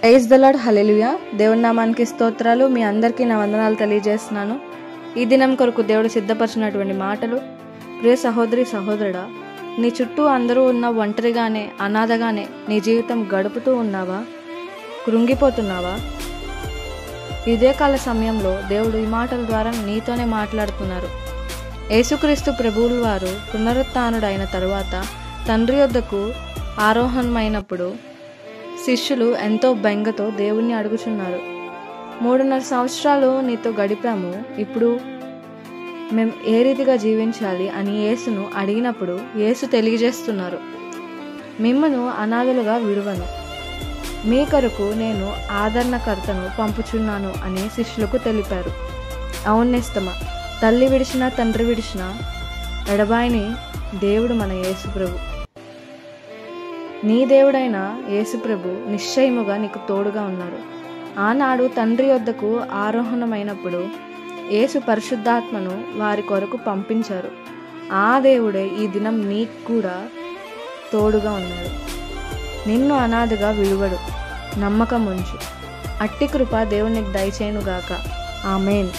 Praise the lord, హల్లెలూయా. దేవుని నామానికి స్తోత్రాలు. మీ అందరికీ నా వందనాలు తెలియజేస్తున్నాను. ఈ దినం కొరకు దేవుడు సిద్ధపరిచినటువంటి మాటలు. ప్రియ సహోదరి సహోదరుడా, నీ చుట్టూ అందరూ ఉన్న ఒంటరిగానే అనాథగానే నీ జీవితం గడుపుతూ ఉన్నావా? కృంగిపోతున్నావా? ఇదే కాల సమయంలో దేవుడు ఈ మాటల ద్వారా నీతోనే మాట్లాడుతున్నారు. యేసుక్రీస్తు ప్రభువుల వారు పునరుత్థానుడైన తరువాత తండ్రి యొద్దకు ఆరోహణమైనప్పుడు శిష్యులు ఎంతో బెంగతో దేవుణ్ణి అడుగుచున్నారు. 3.5 సంవత్సరాలు నీతో గడిపాము, ఇప్పుడు మేము ఏ రీతిగా జీవించాలి అని యేసును అడిగినప్పుడు యేసు తెలియజేస్తున్నారు, మిమ్మను అనాథలుగా విడువను, మీ కొరకు నేను ఆదరణకర్తను పంపుచున్నాను అని శిష్యులకు తెలిపారు. అవునేస్తమా, తల్లి విడిచినా తండ్రి విడిచినా ఎడబాయిని దేవుడు మన యేసు ప్రభు. నీ దేవుడైన యేసుప్రభు నిశ్చయముగా నీకు తోడుగా ఉన్నారు. ఆనాడు తండ్రి యొద్దకు ఆరోహణమైనప్పుడు యేసు పరిశుద్ధాత్మను వారి కొరకు పంపించారు. ఆ దేవుడే ఈ దినం నీకు కూడా తోడుగా ఉన్నాడు. నిన్ను అనాథగా విడువడు. నమ్మకం ఉంచు. అట్టి కృప దేవునికి దయచేయునుగాక. ఆమేన్.